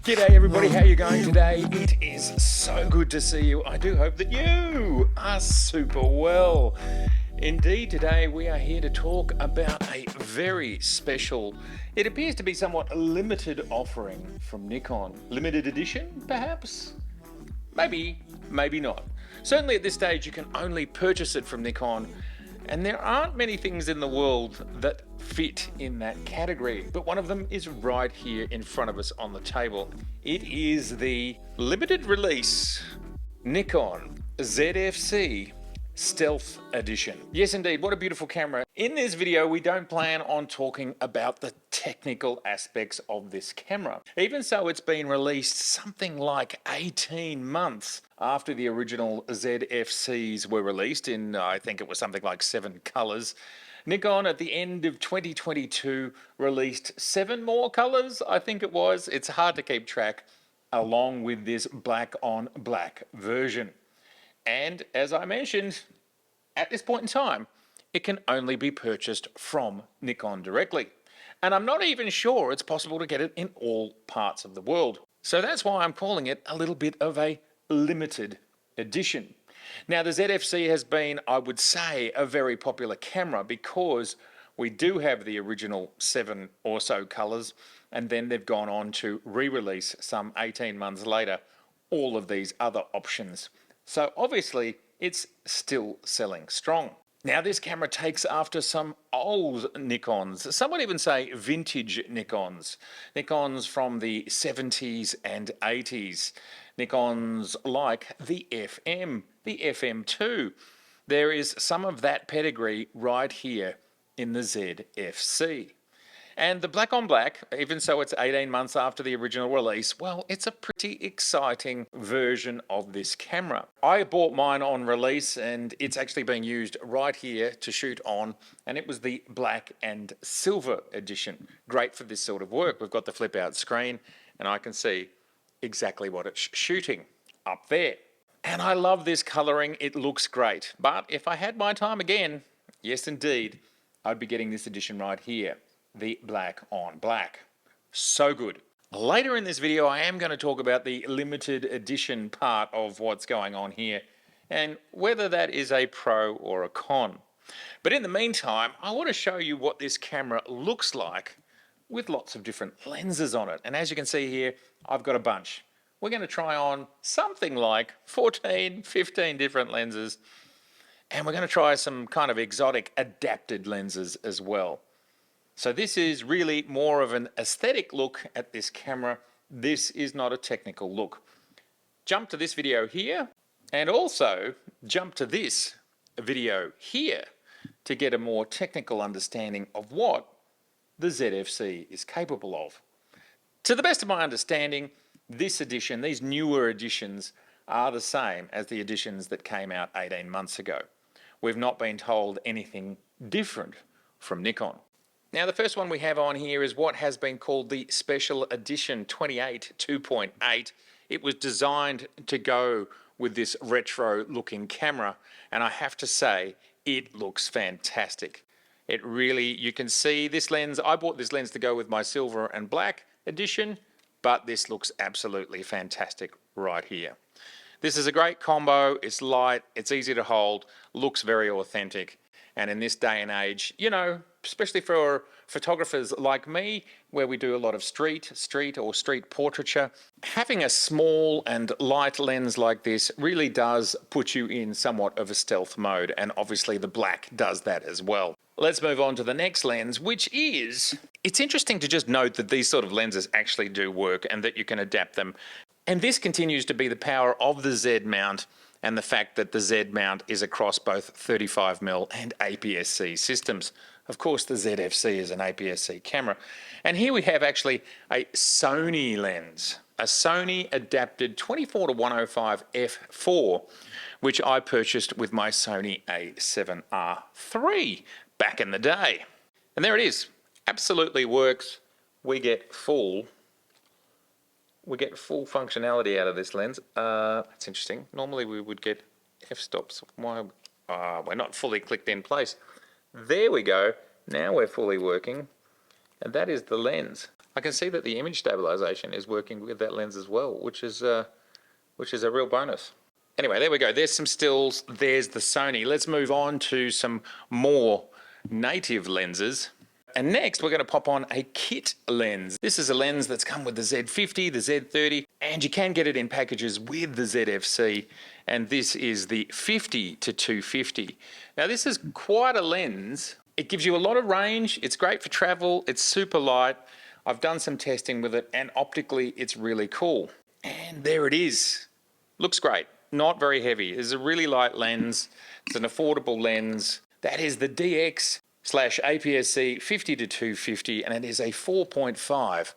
G'day everybody, how you going today? It is so good to see you. I do hope that you are super well. Indeed, today we are here to talk about a very special, it appears to be somewhat limited offering from Nikon. Limited edition, perhaps? Maybe, maybe not. Certainly at this stage you can only purchase it from Nikon, and there aren't many things in the world that fit in that category, but one of them is right here in front of us on the table. It is the limited release Nikon ZFC Stealth Edition. Yes indeed, what a beautiful camera. In this video we don't plan on talking about the technical aspects of this camera. Even so, it's been released something like 18 months after the original ZFCs were released in, I think it was something like 7 colours. Nikon at the end of 2022 released 7 more colours, I think it was. It's hard to keep track, along with this black on black version. And as I mentioned, at this point in time, it can only be purchased from Nikon directly. And I'm not even sure it's possible to get it in all parts of the world. So that's why I'm calling it a little bit of a limited edition. Now the ZFC has been, I would say, a very popular camera because we do have the original 7 or so colours, and then they've gone on to re-release some 18 months later all of these other options. So obviously it's still selling strong. Now this camera takes after some old Nikons, some would even say vintage Nikons. Nikons from the 70s and 80s. Nikons like the FM, the FM2. There is some of that pedigree right here in the ZFC. And the black on black, even so it's 18 months after the original release, well, it's a pretty exciting version of this camera. I bought mine on release and it's actually being used right here to shoot on, and it was the black and silver edition. Great for this sort of work. We've got the flip out screen and I can see exactly what it's shooting up there. And I love this colouring, it looks great. But if I had my time again, yes indeed, I'd be getting this edition right here. The black on black. So good. Later in this video I am going to talk about the limited edition part of what's going on here and whether that is a pro or a con. But in the meantime, I want to show you what this camera looks like with lots of different lenses on it. And as you can see here, I've got a bunch. We're going to try on something like 14, 15 different lenses, and we're going to try some kind of exotic adapted lenses as well. So this is really more of an aesthetic look at this camera. This is not a technical look. Jump to this video here and also jump to this video here to get a more technical understanding of what the ZFC is capable of. To the best of my understanding, this edition, these newer editions, are the same as the editions that came out 18 months ago. We've not been told anything different from Nikon. Now the first one we have on here is what has been called the Special Edition 28 2.8. It was designed to go with this retro looking camera, and I have to say it looks fantastic. It really, you can see this lens, I bought this lens to go with my silver and black edition, but this looks absolutely fantastic right here. This is a great combo, it's light, it's easy to hold, looks very authentic. And in this day and age, you know, especially for photographers like me, where we do a lot of street portraiture, having a small and light lens like this really does put you in somewhat of a stealth mode, and obviously the black does that as well. Let's move on to the next lens, which is, it's interesting to just note that these sort of lenses actually do work and that you can adapt them. And this continues to be the power of the Z mount, and the fact that the Z mount is across both 35mm and APS-C systems. Of course the ZFC is an APS-C camera. And here we have actually a Sony lens, a Sony adapted 24-105 f4, which I purchased with my Sony a7R III back in the day. And there it is, absolutely works. We get full functionality out of this lens. That's interesting. Normally we would get f-stops. Why? We're not fully clicked in place. There we go. Now we're fully working. And that is the lens. I can see that the image stabilization is working with that lens as well, which is a real bonus. Anyway, there we go. There's some stills. There's the Sony. Let's move on to some more native lenses. And next, we're going to pop on a kit lens. This is a lens that's come with the Z50, the Z30, and you can get it in packages with the ZFC. And this is the 50 to 250. Now, this is quite a lens. It gives you a lot of range. It's great for travel. It's super light. I've done some testing with it, and optically, it's really cool. And there it is. Looks great. Not very heavy. It's a really light lens. It's an affordable lens. That is the DX/APSC 50 to 250, and it is a 4.5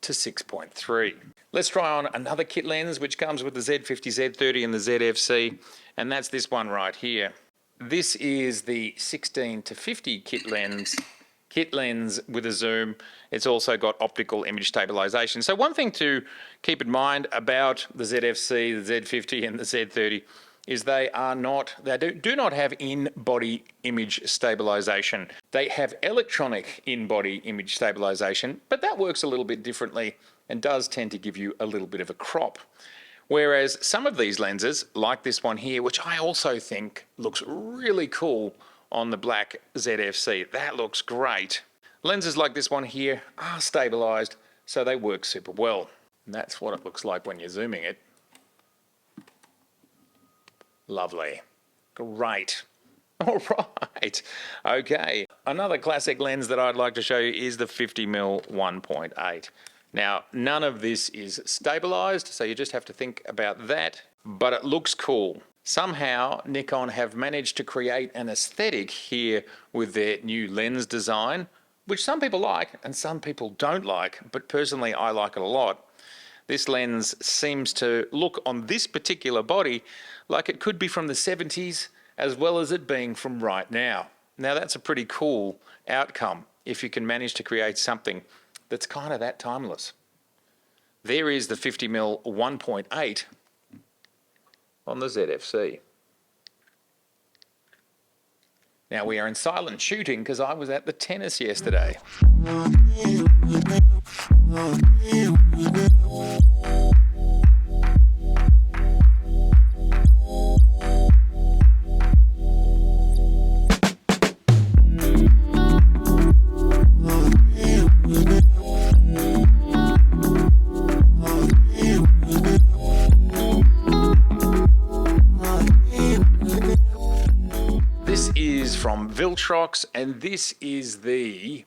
to 6.3. Let's try on another kit lens, which comes with the Z50, Z30, and the ZFC, and that's this one right here. This is the 16 to 50 kit lens with a zoom. It's also got optical image stabilization. So one thing to keep in mind about the ZFC, the Z50, and the Z30 is they do not have in-body image stabilization. They have electronic in-body image stabilization, but that works a little bit differently and does tend to give you a little bit of a crop. Whereas some of these lenses, like this one here, which I also think looks really cool on the black ZFC, that looks great. Lenses like this one here are stabilized, so they work super well. And that's what it looks like when you're zooming it. Lovely. Great. All right. Okay. Another classic lens that I'd like to show you is the 50mm 1.8. Now, none of this is stabilized, so you just have to think about that, but it looks cool. Somehow, Nikon have managed to create an aesthetic here with their new lens design, which some people like and some people don't like, but personally I like it a lot. This lens seems to look on this particular body like it could be from the 70s as well as it being from right now. Now that's a pretty cool outcome if you can manage to create something that's kind of that timeless. There is the 50mm 1.8 on the ZFC. Now we are in silent shooting because I was at the tennis yesterday. From Viltrox, and this is the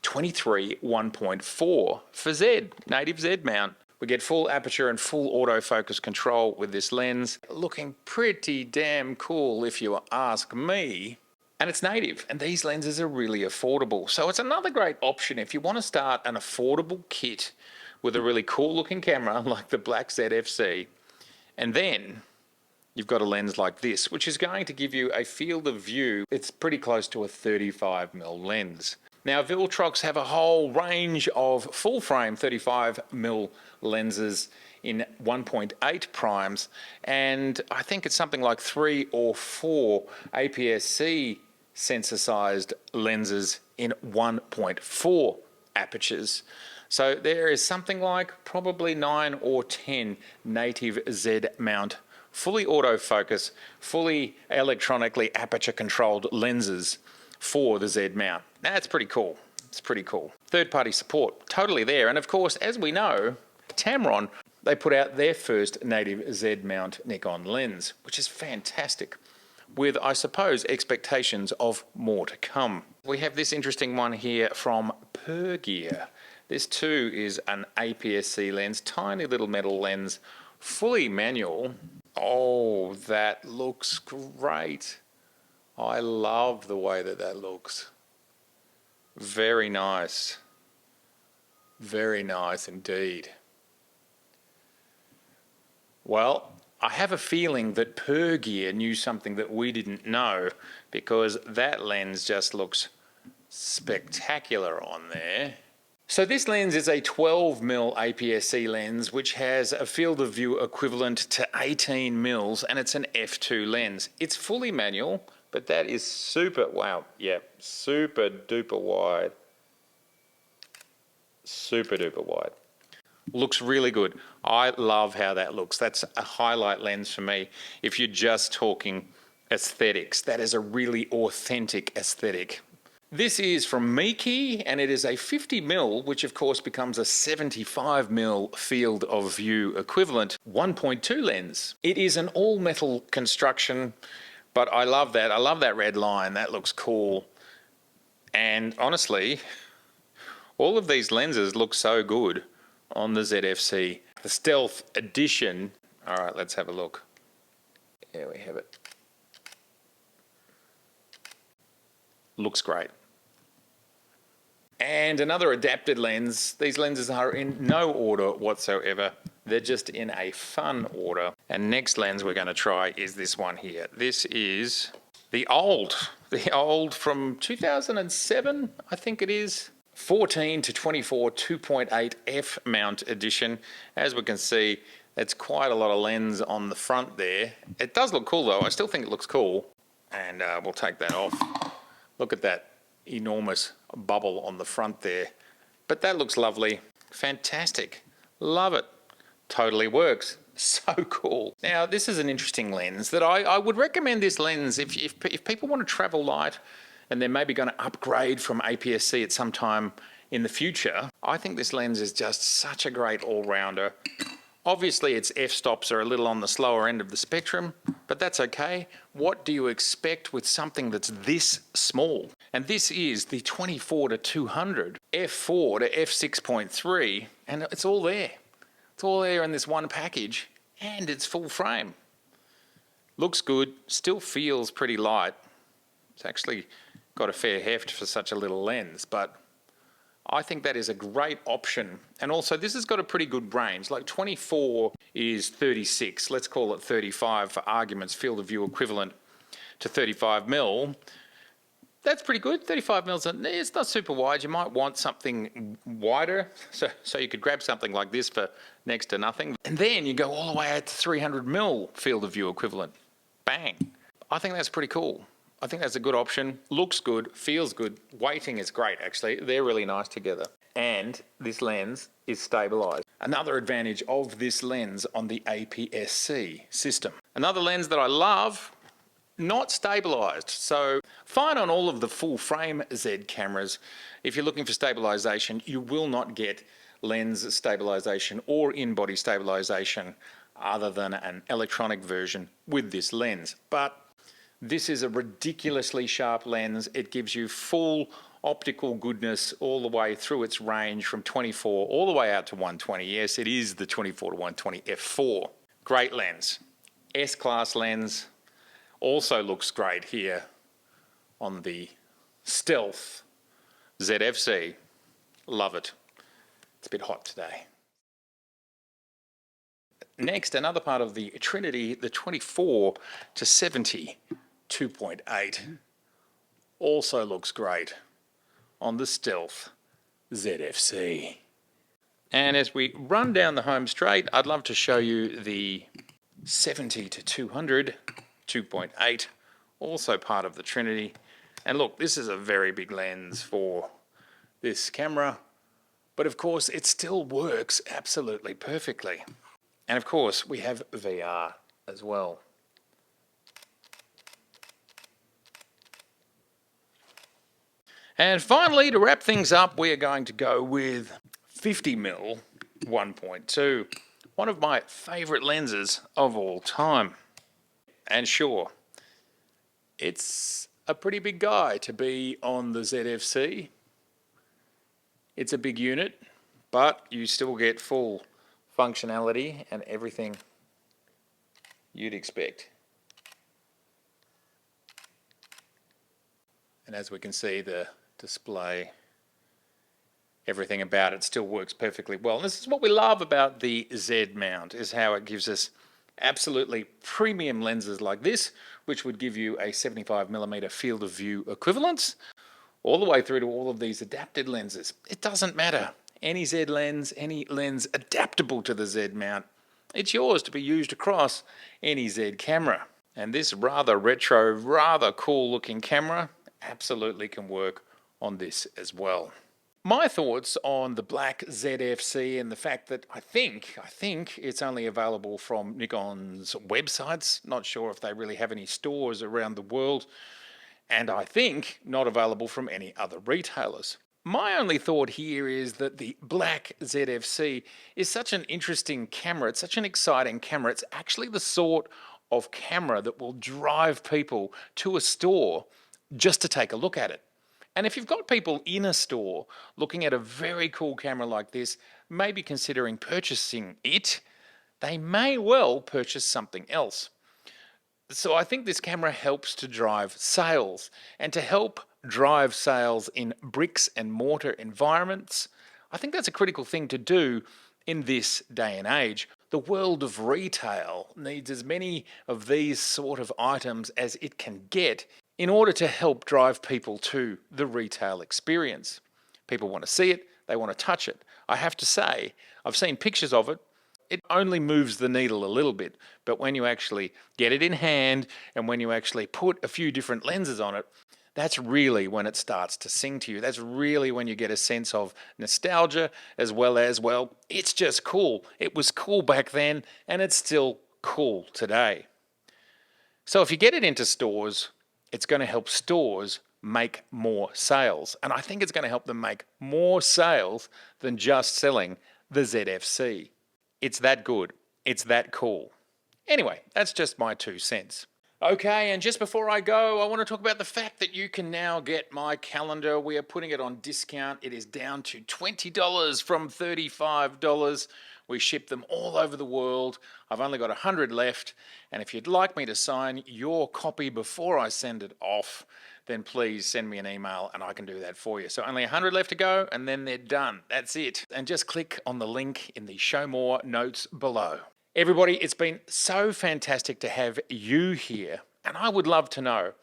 23 1.4 for Z, native Z mount. We get full aperture and full autofocus control with this lens. Looking pretty damn cool if you ask me. And it's native, and these lenses are really affordable. So it's another great option if you want to start an affordable kit with a really cool looking camera like the black ZFC. And then you've got a lens like this, which is going to give you a field of view. It's pretty close to a 35mm lens. Now, Viltrox have a whole range of full frame 35mm lenses in 1.8 primes, and I think it's something like 3 or 4 APS-C sensor-sized lenses in 1.4 apertures. So there is something like probably 9 or 10 native Z mount fully autofocus, fully electronically aperture controlled lenses for the Z mount. That's pretty cool. It's pretty cool. Third-party support, totally there. And of course, as we know, Tamron, they put out their first native Z mount Nikon lens, which is fantastic, with, I suppose, expectations of more to come. We have this interesting one here from Pergear. This too is an APS-C lens, tiny little metal lens, fully manual. Oh, that looks great. I love the way that looks. Very nice. Very nice indeed. Well, I have a feeling that Pergear knew something that we didn't know, because that lens just looks spectacular on there. So this lens is a 12mm APS-C lens, which has a field of view equivalent to 18mm, and it's an f2 lens. It's fully manual, but that is super, wow, yeah, super duper wide. super duper wide. Looks really good. I love how that looks. That's a highlight lens for me. If you're just talking aesthetics, that is a really authentic aesthetic. This is from Meike, and it is a 50mm, which of course becomes a 75mm field of view equivalent 1.2 lens. It is an all metal construction, but I love that. I love that red line. That looks cool. And honestly, all of these lenses look so good on the ZFC. The Stealth Edition. All right, let's have a look. Here we have it. Looks great. And another adapted lens. These lenses are in no order whatsoever. They're just in a fun order. And next lens we're going to try is this one here. This is the old from 2007, I think it is. 14 to 24 2.8 f mount edition. As we can see, that's quite a lot of lens on the front there. It does look cool though. I still think it looks cool. And we'll take that off. Look at that enormous bubble on the front there. But that looks lovely. Fantastic. Love it. Totally works. So cool. Now, this is an interesting lens that I would recommend this lens if people want to travel light and they're maybe going to upgrade from APS-C at some time in the future. I think this lens is just such a great all-rounder. Obviously, its f-stops are a little on the slower end of the spectrum, but that's okay. What do you expect with something that's this small? And this is the 24 to 200 f4 to f6.3, and it's all there. It's all there in this one package, and it's full frame. Looks good, still feels pretty light. It's actually got a fair heft for such a little lens, but I think that is a great option. And also this has got a pretty good range. Like 24 is 36, let's call it 35 for argument's field of view equivalent to 35mm. That's pretty good. 35mm, it's not super wide. You might want something wider, so you could grab something like this for next to nothing. And then you go all the way out to 300mm field of view equivalent. Bang. I think that's pretty cool. I think that's a good option. Looks good, feels good. Weighting is great, actually. They're really nice together. And this lens is stabilized. Another advantage of this lens on the APS-C system. Another lens that I love, not stabilized. So fine on all of the full frame Z cameras. If you're looking for stabilization, you will not get lens stabilization or in-body stabilization other than an electronic version with this lens. But this is a ridiculously sharp lens. It gives you full optical goodness all the way through its range from 24 all the way out to 120. Yes, it is the 24 to 120 f4. Great lens. S-class lens. Also looks great here on the Stealth ZFC. Love it. It's a bit hot today. Next, another part of the Trinity, the 24 to 70 2.8. Also looks great on the Stealth ZFC. And as we run down the home straight, I'd love to show you the 70 to 200 2.8, also part of the Trinity. And look, this is a very big lens for this camera, but of course it still works absolutely perfectly. And of course we have VR as well. And finally, to wrap things up, we are going to go with 50mm 1.2, one of my favorite lenses of all time. And sure, it's a pretty big guy to be on the ZFC. It's a big unit, but you still get full functionality and everything you'd expect. And as we can see, the display, everything about it still works perfectly well. And this is what we love about the Z mount, is how it gives us absolutely premium lenses like this, which would give you a 75mm field of view equivalence, all the way through to all of these adapted lenses. It doesn't matter. Any Z lens, any lens adaptable to the Z mount, it's yours to be used across any Z camera. And this rather retro, rather cool looking camera absolutely can work on this as well. My thoughts on the black ZFC and the fact that I think it's only available from Nikon's websites. Not sure if they really have any stores around the world. And I think not available from any other retailers. My only thought here is that the black ZFC is such an interesting camera. It's such an exciting camera. It's actually the sort of camera that will drive people to a store just to take a look at it. And if you've got people in a store looking at a very cool camera like this, maybe considering purchasing it, they may well purchase something else. So I think this camera helps to drive sales, and to help drive sales in bricks and mortar environments, I think that's a critical thing to do in this day and age. The world of retail needs as many of these sort of items as it can get in order to help drive people to the retail experience. People want to see it, they want to touch it. I have to say, I've seen pictures of it. It only moves the needle a little bit, but when you actually get it in hand and when you actually put a few different lenses on it, that's really when it starts to sing to you. That's really when you get a sense of nostalgia, as well as, well, it's just cool. It was cool back then and it's still cool today. So if you get it into stores, it's going to help stores make more sales. And I think it's going to help them make more sales than just selling the ZFC. It's that good. It's that cool. Anyway, that's just my 2 cents. Okay, and just before I go, I want to talk about the fact that you can now get my calendar. We are putting it on discount. It is down to $20 from $35. We ship them all over the world. I've only got 100 left, and if you'd like me to sign your copy before I send it off, then please send me an email and I can do that for you. So only 100 left to go, and then they're done. That's it. And just click on the link in the show more notes below. Everybody, it's been so fantastic to have you here, and I would love to know,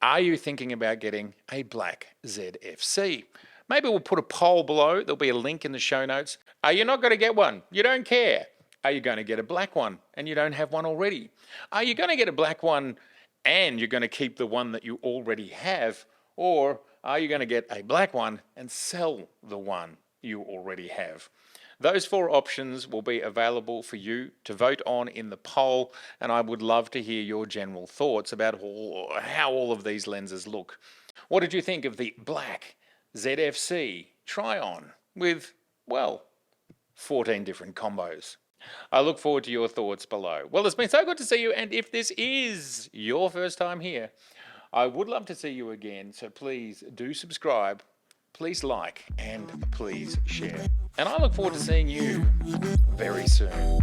are you thinking about getting a black ZFC? Maybe we'll put a poll below. There'll be a link in the show notes. Are you not going to get one? You don't care. Are you going to get a black one and you don't have one already? Are you going to get a black one and you're going to keep the one that you already have? Or are you going to get a black one and sell the one you already have? Those 4 options will be available for you to vote on in the poll, and I would love to hear your general thoughts about how all of these lenses look. What did you think of the black ZFC try-on with, well, 14 different combos? I look forward to your thoughts below. Well, it's been so good to see you, and if this is your first time here, I would love to see you again, so please do subscribe, please like, and please share. And I look forward to seeing you very soon.